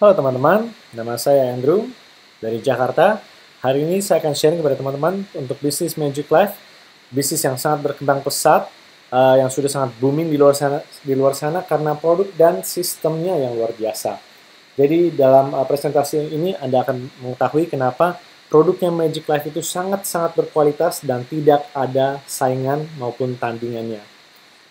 Halo teman-teman, nama saya Andrew dari Jakarta. Hari ini saya akan sharing kepada teman-teman untuk bisnis Magic Life, bisnis yang sangat berkembang pesat, yang sudah sangat booming di luar sana karena produk dan sistemnya yang luar biasa. Jadi dalam presentasi ini Anda akan mengetahui kenapa produknya Magic Life itu sangat-sangat berkualitas dan tidak ada saingan maupun tandingannya.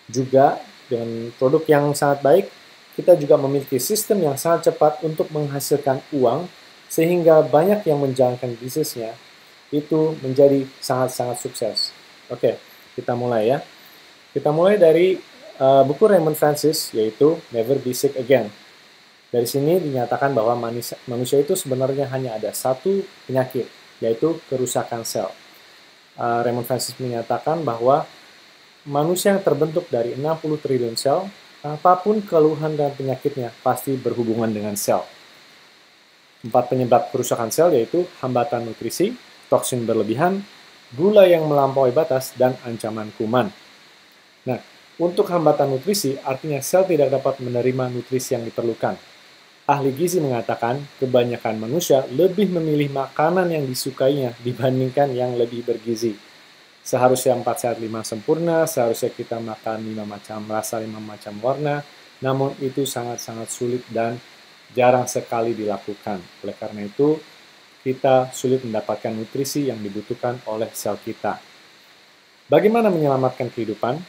Juga dengan produk yang sangat baik, kita juga memiliki sistem yang sangat cepat untuk menghasilkan uang, sehingga banyak yang menjalankan bisnisnya itu menjadi sangat-sangat sukses. Oke, kita mulai ya. Kita mulai dari buku Raymond Francis, yaitu Never Be Sick Again. Dari sini dinyatakan bahwa manusia itu sebenarnya hanya ada satu penyakit, yaitu kerusakan sel. Raymond Francis menyatakan bahwa manusia yang terbentuk dari 60 triliun sel, apapun keluhan dan penyakitnya pasti berhubungan dengan sel. 4 penyebab kerusakan sel yaitu hambatan nutrisi, toksin berlebihan, gula yang melampaui batas, dan ancaman kuman. Nah, untuk hambatan nutrisi artinya sel tidak dapat menerima nutrisi yang diperlukan. Ahli gizi mengatakan kebanyakan manusia lebih memilih makanan yang disukainya dibandingkan yang lebih bergizi. Seharusnya 4 sehat 5 sempurna, seharusnya kita makan 5 macam rasa, 5 macam warna, namun itu sangat-sangat sulit dan jarang sekali dilakukan. Oleh karena itu, kita sulit mendapatkan nutrisi yang dibutuhkan oleh sel kita. Bagaimana menyelamatkan kehidupan?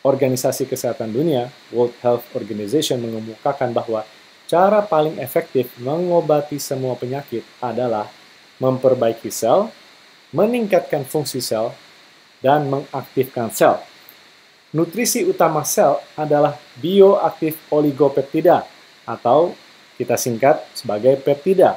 Organisasi Kesehatan Dunia, World Health Organization, mengemukakan bahwa cara paling efektif mengobati semua penyakit adalah memperbaiki sel, meningkatkan fungsi sel, dan mengaktifkan sel. Nutrisi utama sel adalah bioaktif oligopeptida atau kita singkat sebagai peptida.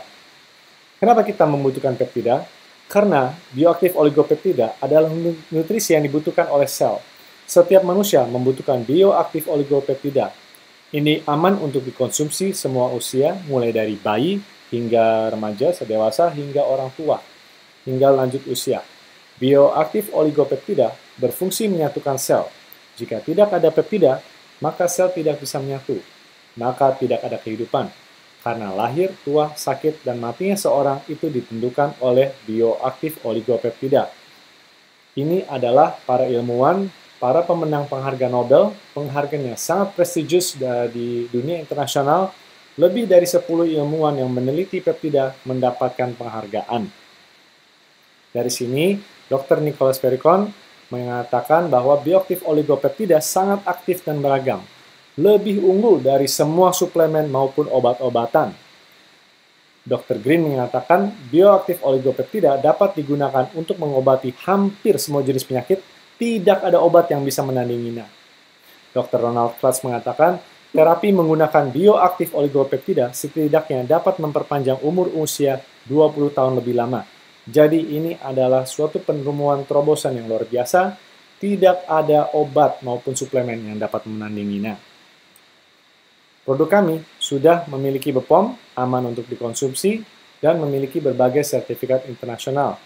Kenapa kita membutuhkan peptida? Karena bioaktif oligopeptida adalah nutrisi yang dibutuhkan oleh sel. Setiap manusia membutuhkan bioaktif oligopeptida. Ini aman untuk dikonsumsi semua usia, mulai dari bayi hingga remaja, dewasa hingga orang tua, hingga lanjut usia. Bioaktif oligopeptida berfungsi menyatukan sel. Jika tidak ada peptida, maka sel tidak bisa menyatu. Maka tidak ada kehidupan. Karena lahir, tua, sakit, dan matinya seorang itu ditentukan oleh bioaktif oligopeptida. Ini adalah para ilmuwan, para pemenang penghargaan Nobel, penghargaan yang sangat prestigius di dunia internasional. Lebih dari 10 ilmuwan yang meneliti peptida mendapatkan penghargaan. Dari sini, Dr. Nicholas Perricone mengatakan bahwa bioaktif oligopeptida sangat aktif dan beragam, lebih unggul dari semua suplemen maupun obat-obatan. Dr. Green mengatakan bioaktif oligopeptida dapat digunakan untuk mengobati hampir semua jenis penyakit, tidak ada obat yang bisa menandinginya. Dr. Ronald Klutz mengatakan terapi menggunakan bioaktif oligopeptida setidaknya dapat memperpanjang umur usia 20 tahun lebih lama. Jadi ini adalah suatu penemuan terobosan yang luar biasa, tidak ada obat maupun suplemen yang dapat menandinginya. Produk kami sudah memiliki BPOM, aman untuk dikonsumsi, dan memiliki berbagai sertifikat internasional.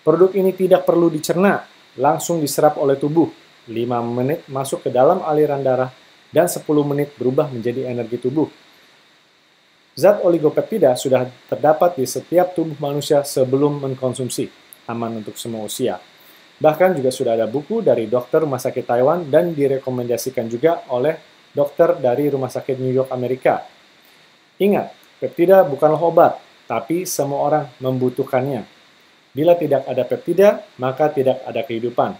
Produk ini tidak perlu dicerna, langsung diserap oleh tubuh, 5 menit masuk ke dalam aliran darah, dan 10 menit berubah menjadi energi tubuh. Zat oligopeptida sudah terdapat di setiap tubuh manusia sebelum mengkonsumsi, aman untuk semua usia. Bahkan juga sudah ada buku dari dokter rumah sakit Taiwan dan direkomendasikan juga oleh dokter dari rumah sakit New York, Amerika. Ingat, peptida bukanlah obat, tapi semua orang membutuhkannya. Bila tidak ada peptida, maka tidak ada kehidupan.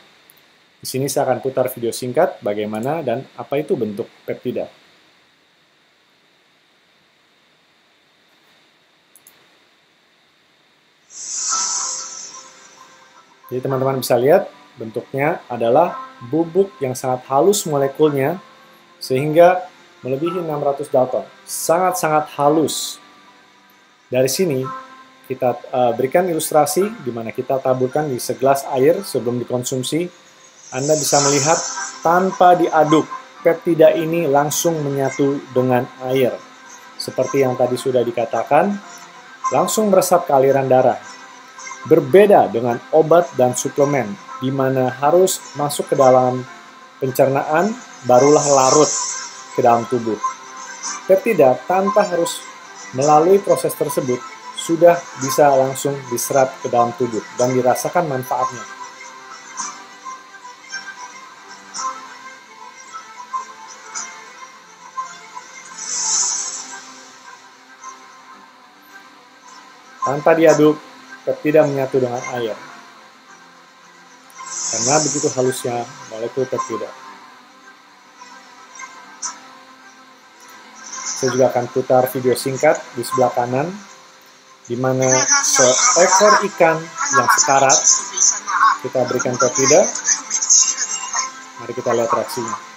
Di sini saya akan putar video singkat bagaimana dan apa itu bentuk peptida. Jadi teman-teman bisa lihat bentuknya adalah bubuk yang sangat halus molekulnya sehingga melebihi 600 Dalton. Sangat-sangat halus. Dari sini kita berikan ilustrasi di mana kita taburkan di segelas air sebelum dikonsumsi. Anda bisa melihat tanpa diaduk, peptida ini langsung menyatu dengan air. Seperti yang tadi sudah dikatakan, langsung meresap ke aliran darah. Berbeda dengan obat dan suplemen, di mana harus masuk ke dalam pencernaan, barulah larut ke dalam tubuh. Peptida tanpa harus Melalui proses tersebut, sudah bisa langsung diserap ke dalam tubuh dan dirasakan manfaatnya. Tanpa diaduk, peptida menyatu dengan air. Karena begitu halusnya molekul peptida. Saya juga akan putar video singkat di sebelah kanan, di mana seekor ikan yang sekarat kita berikan peptida. Mari kita lihat reaksinya.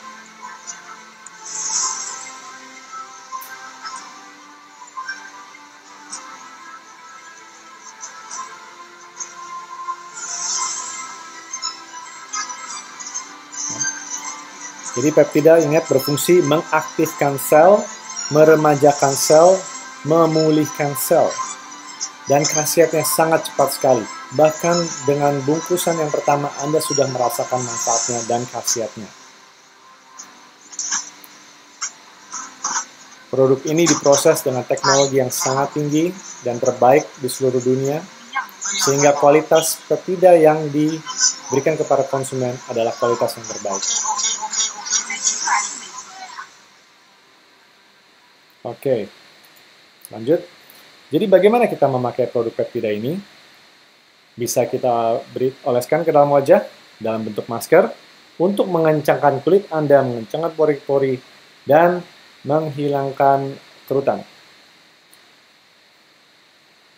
Jadi peptida ingat berfungsi mengaktifkan sel, meremajakan sel, memulihkan sel. Dan khasiatnya sangat cepat sekali. Bahkan dengan bungkusan yang pertama Anda sudah merasakan manfaatnya dan khasiatnya. Produk ini diproses dengan teknologi yang sangat tinggi dan terbaik di seluruh dunia, sehingga kualitas peptida yang diberikan kepada konsumen adalah kualitas yang terbaik. Oke, lanjut. Jadi bagaimana kita memakai produk peptida ini? Bisa kita oleskan ke dalam wajah dalam bentuk masker untuk mengencangkan kulit Anda, mengencangkan pori-pori, dan menghilangkan kerutan.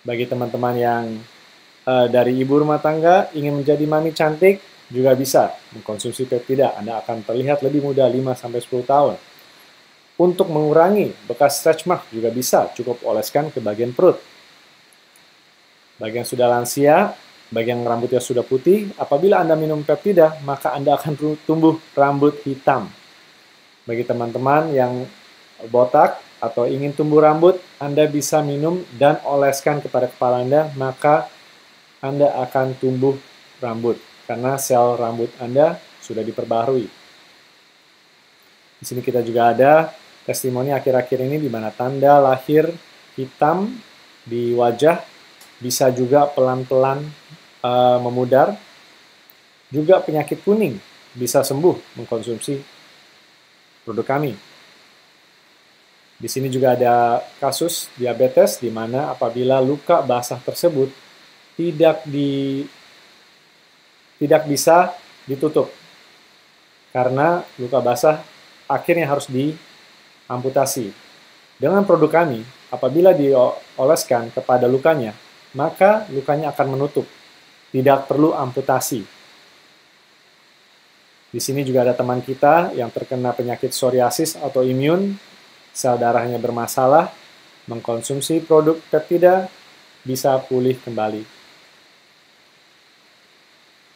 Bagi teman-teman yang dari ibu rumah tangga ingin menjadi mami cantik, juga bisa mengkonsumsi peptida. Anda akan terlihat lebih muda 5-10 tahun. Untuk mengurangi bekas stretch mark juga bisa, cukup oleskan ke bagian perut. Bagi yang sudah lansia, bagi yang rambutnya sudah putih, apabila Anda minum peptida, maka Anda akan tumbuh rambut hitam. Bagi teman-teman yang botak atau ingin tumbuh rambut, Anda bisa minum dan oleskan kepada kepala Anda, maka Anda akan tumbuh rambut, karena sel rambut Anda sudah diperbaharui. Di sini kita juga ada testimoni akhir-akhir ini di mana tanda lahir hitam di wajah bisa juga pelan-pelan memudar. Juga penyakit kuning bisa sembuh mengkonsumsi produk kami. Di sini juga ada kasus diabetes di mana apabila luka basah tersebut tidak bisa ditutup karena luka basah akhirnya harus diamputasi. Dengan produk kami, apabila dioleskan kepada lukanya, maka lukanya akan menutup. Tidak perlu amputasi. Di sini juga ada teman kita yang terkena penyakit psoriasis atau imun, sel darahnya bermasalah, mengkonsumsi produk peptida bisa pulih kembali.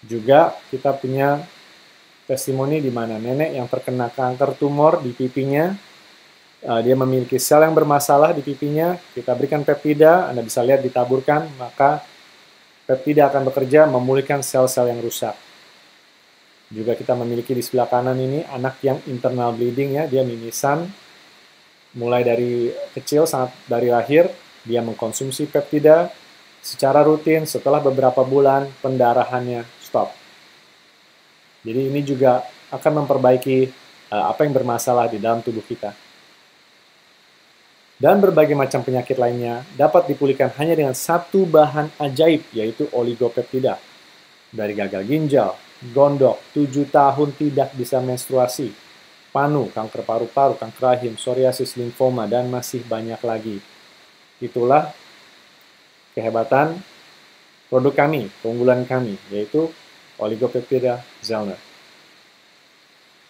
Juga kita punya testimoni di mana nenek yang terkena kanker tumor di pipinya, dia memiliki sel yang bermasalah di pipinya, kita berikan peptida, Anda bisa lihat ditaburkan, maka peptida akan bekerja memulihkan sel-sel yang rusak. Juga kita memiliki di sebelah kanan ini anak yang internal bleeding, ya, dia mimisan, mulai dari kecil, sangat dari lahir, dia mengkonsumsi peptida secara rutin, setelah beberapa bulan pendarahannya stop. Jadi ini juga akan memperbaiki apa yang bermasalah di dalam tubuh kita. Dan berbagai macam penyakit lainnya dapat dipulihkan hanya dengan satu bahan ajaib, yaitu oligopeptida. Dari gagal ginjal, gondok, 7 tahun tidak bisa menstruasi, panu, kanker paru-paru, kanker rahim, psoriasis, limfoma, dan masih banyak lagi. Itulah kehebatan produk kami, keunggulan kami, yaitu oligopeptida Zellner.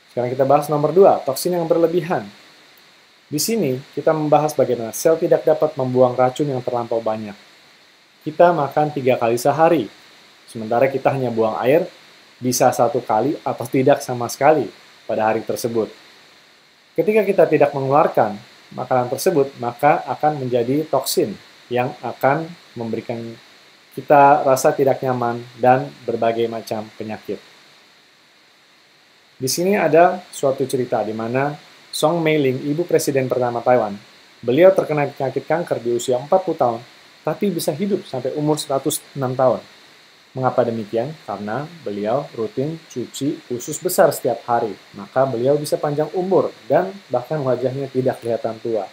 Sekarang kita bahas nomor 2, toksin yang berlebihan. Di sini kita membahas bagaimana sel tidak dapat membuang racun yang terlampau banyak. Kita makan 3 kali sehari, sementara kita hanya buang air bisa 1 kali atau tidak sama sekali pada hari tersebut. Ketika kita tidak mengeluarkan makanan tersebut, maka akan menjadi toksin yang akan memberikan kita rasa tidak nyaman dan berbagai macam penyakit. Di sini ada suatu cerita di mana Song Meiling, ibu presiden pertama Taiwan, Beliau terkena penyakit kanker di usia 40 tahun, tapi bisa hidup sampai umur 106 tahun. Mengapa demikian? Karena beliau rutin cuci usus besar setiap hari, maka beliau bisa panjang umur dan bahkan wajahnya tidak kelihatan tua.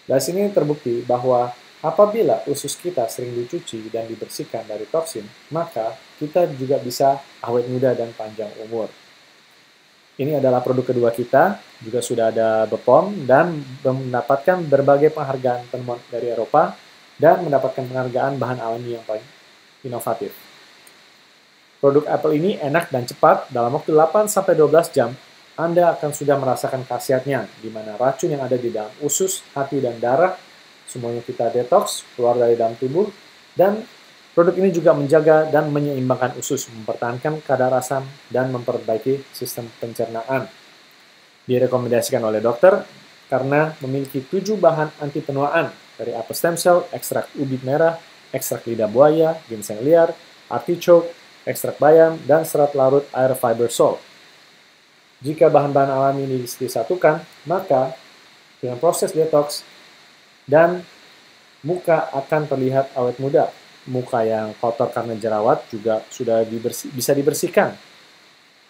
Dari sini terbukti bahwa apabila usus kita sering dicuci dan dibersihkan dari toksin, maka kita juga bisa awet muda dan panjang umur. Ini adalah produk kedua kita, juga sudah ada BPOM dan mendapatkan berbagai penghargaan penemuan dari Eropa dan mendapatkan penghargaan bahan alami yang paling inovatif. Produk Apple ini enak dan cepat, dalam waktu 8-12 jam, Anda akan sudah merasakan khasiatnya, di mana racun yang ada di dalam usus, hati, dan darah, semuanya kita detox, keluar dari dalam tubuh, dan produk ini juga menjaga dan menyeimbangkan usus, mempertahankan kadar asam, dan memperbaiki sistem pencernaan. Direkomendasikan oleh dokter karena memiliki 7 bahan anti penuaan, dari apel stem cell, ekstrak ubi merah, ekstrak lidah buaya, ginseng liar, artichoke, ekstrak bayam, dan serat larut air fiber salt. Jika bahan-bahan alami ini disatukan, maka dengan proses detox dan muka akan terlihat awet muda. Muka yang kotor karena jerawat juga sudah bisa dibersihkan.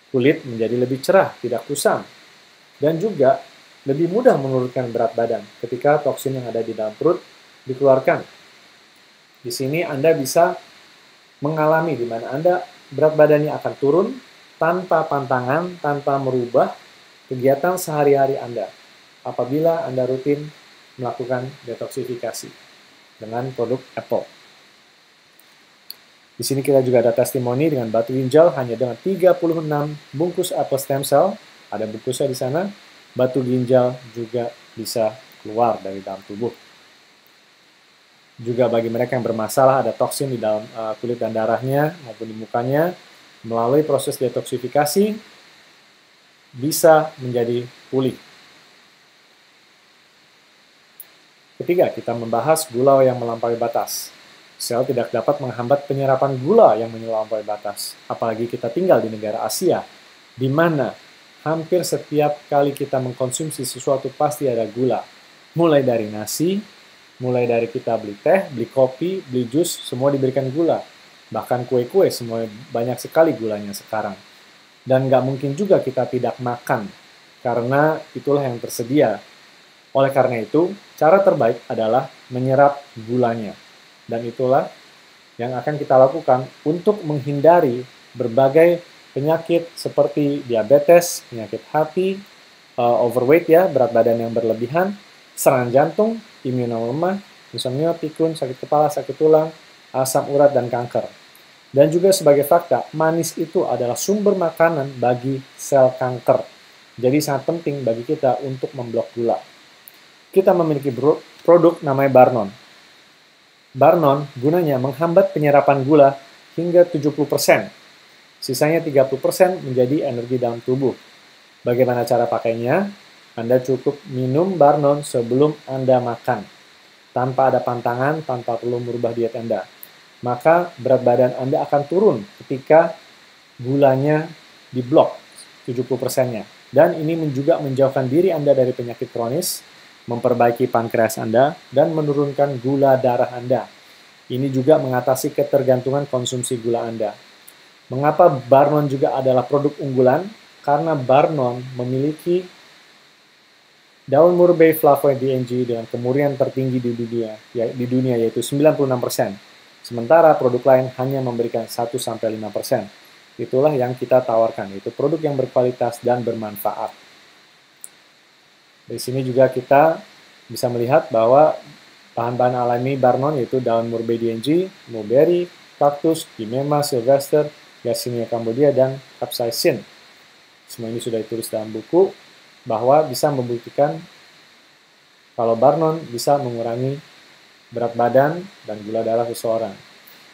Kulit menjadi lebih cerah, tidak kusam. Dan juga lebih mudah menurunkan berat badan ketika toksin yang ada di dalam perut dikeluarkan. Di sini Anda bisa mengalami di mana Anda berat badannya akan turun tanpa pantangan, tanpa merubah kegiatan sehari-hari Anda apabila Anda rutin melakukan detoksifikasi dengan produk Apple. Di sini kita juga ada testimoni dengan batu ginjal hanya dengan 36 bungkus apel stem cell, ada bungkusnya di sana, batu ginjal juga bisa keluar dari dalam tubuh. Juga bagi mereka yang bermasalah ada toksin di dalam kulit dan darahnya maupun di mukanya, melalui proses detoksifikasi bisa menjadi pulih. Ketiga, kita membahas gula yang melampaui batas. Sel tidak dapat menghambat penyerapan gula yang melampaui batas, apalagi kita tinggal di negara Asia, di mana hampir setiap kali kita mengkonsumsi sesuatu pasti ada gula, mulai dari nasi, mulai dari kita beli teh, beli kopi, beli jus, semua diberikan gula. Bahkan kue-kue semua banyak sekali gulanya sekarang. Dan nggak mungkin juga kita tidak makan, karena itulah yang tersedia. Oleh karena itu, cara terbaik adalah menyerap gulanya. Dan itulah yang akan kita lakukan untuk menghindari berbagai penyakit seperti diabetes, penyakit hati, overweight ya, berat badan yang berlebihan, serangan jantung, imun lemah, insomnia, pikun, sakit kepala, sakit tulang, asam urat, dan kanker. Dan juga sebagai fakta, manis itu adalah sumber makanan bagi sel kanker. Jadi sangat penting bagi kita untuk memblok gula. Kita memiliki produk namanya Barnon. Barnon gunanya menghambat penyerapan gula hingga 70%. Sisanya 30% menjadi energi dalam tubuh. Bagaimana cara pakainya? Anda cukup minum Barnon sebelum Anda makan, tanpa ada pantangan, tanpa perlu merubah diet Anda. Maka berat badan Anda akan turun ketika gulanya diblok 70%-nya. Dan ini juga menjauhkan diri Anda dari penyakit kronis, memperbaiki pankreas Anda, dan menurunkan gula darah Anda. Ini juga mengatasi ketergantungan konsumsi gula Anda. Mengapa Barnon juga adalah produk unggulan? Karena Barnon memiliki daun murbe flavonoid DNG dengan kemurnian tertinggi di dunia yaitu 96%. Sementara produk lain hanya memberikan 1-5%. Itulah yang kita tawarkan, yaitu produk yang berkualitas dan bermanfaat. Di sini juga kita bisa melihat bahwa bahan-bahan alami Barnon yaitu daun murbe DNG, mulberry, kaktus, Gymnema sylvester, Garcinia cambodia, dan capsaicin. Semua ini sudah ditulis dalam buku bahwa bisa membuktikan kalau Barnon bisa mengurangi berat badan dan gula darah seseorang.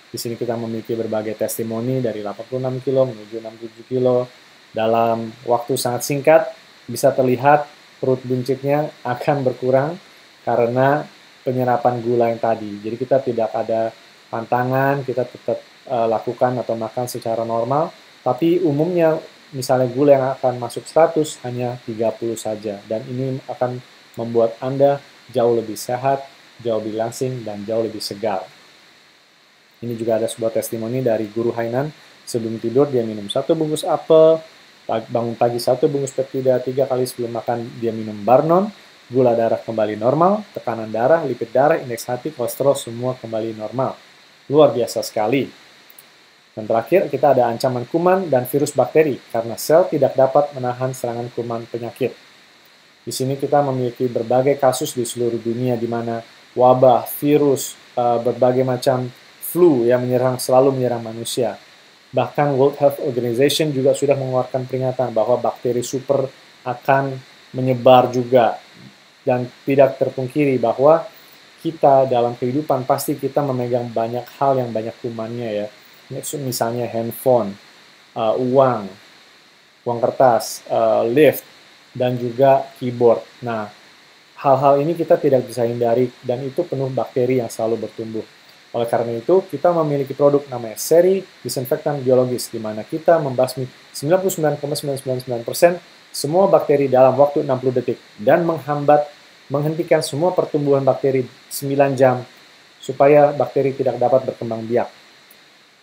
Di sini kita memiliki berbagai testimoni dari 86 kilo menuju 67 kilo. Dalam waktu sangat singkat bisa terlihat perut buncitnya akan berkurang karena penyerapan gula yang tadi. Jadi kita tidak ada pantangan, kita tetap lakukan atau makan secara normal. Tapi umumnya misalnya gula yang akan masuk 100 hanya 30 saja. Dan ini akan membuat Anda jauh lebih sehat, jauh lebih langsing, dan jauh lebih segar. Ini juga ada sebuah testimoni dari guru Hainan. Sebelum tidur dia minum 1 bungkus apel, bangun pagi 1 bungkus peptida, 3 kali sebelum makan dia minum Barnon, gula darah kembali normal, tekanan darah, lipid darah, indeks hati, kolesterol semua kembali normal. Luar biasa sekali. Dan terakhir, kita ada ancaman kuman dan virus bakteri, karena sel tidak dapat menahan serangan kuman penyakit. Di sini kita memiliki berbagai kasus di seluruh dunia, di mana wabah, virus, berbagai macam flu yang selalu menyerang manusia. Bahkan World Health Organization juga sudah mengeluarkan peringatan bahwa bakteri super akan menyebar juga. Dan tidak terpungkiri bahwa kita dalam kehidupan pasti kita memegang banyak hal yang banyak kumannya ya. Misalnya handphone, uang kertas, lift, dan juga keyboard. Nah, hal-hal ini kita tidak bisa hindari dan itu penuh bakteri yang selalu bertumbuh. Oleh karena itu, kita memiliki produk namanya seri disinfektan biologis, di mana kita membasmi 99,999% semua bakteri dalam waktu 60 detik dan menghentikan semua pertumbuhan bakteri 9 jam supaya bakteri tidak dapat berkembang biak.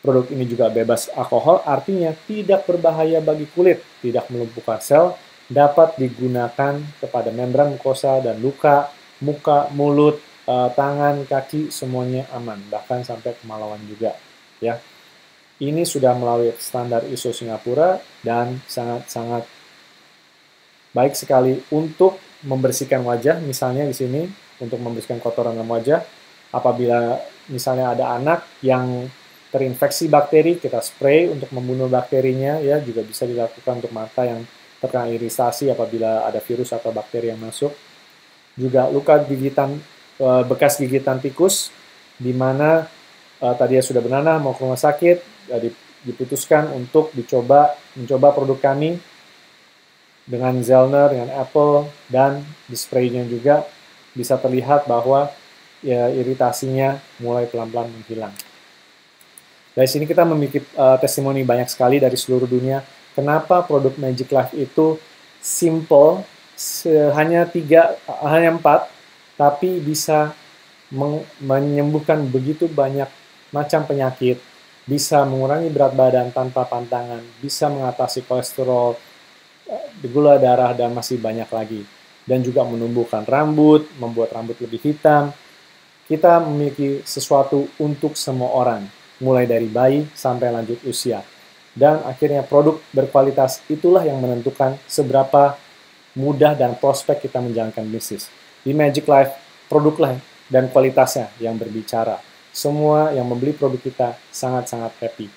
Produk ini juga bebas alkohol, artinya tidak berbahaya bagi kulit, tidak melumpuhkan sel, dapat digunakan kepada membran mukosa dan luka, muka, mulut, tangan, kaki, semuanya aman, bahkan sampai kemalawan juga. Ya, ini sudah melalui standar ISO Singapura dan sangat-sangat baik sekali untuk membersihkan wajah. Misalnya di sini untuk membersihkan kotoran dalam wajah, apabila misalnya ada anak yang terinfeksi bakteri, kita spray untuk membunuh bakterinya, ya juga bisa dilakukan untuk mata yang terkena iritasi apabila ada virus atau bakteri yang masuk. Juga luka gigitan, bekas gigitan tikus, di mana tadi sudah bernanah mau ke rumah sakit, diputuskan untuk mencoba produk kami dengan Zellner, dengan Apple, dan di spraynya juga bisa terlihat bahwa ya, iritasinya mulai pelan-pelan menghilang. Dari sini kita memiliki testimoni banyak sekali dari seluruh dunia. Kenapa produk Magic Life itu simple, hanya 4, tapi bisa menyembuhkan begitu banyak macam penyakit, bisa mengurangi berat badan tanpa pantangan, bisa mengatasi kolesterol, gula darah, dan masih banyak lagi. Dan juga menumbuhkan rambut, membuat rambut lebih hitam. Kita memiliki sesuatu untuk semua orang, mulai dari bayi sampai lanjut usia. Dan akhirnya produk berkualitas itulah yang menentukan seberapa mudah dan prospek kita menjalankan bisnis. Di Magic Life, produklah dan kualitasnya yang berbicara. Semua yang membeli produk kita sangat-sangat happy.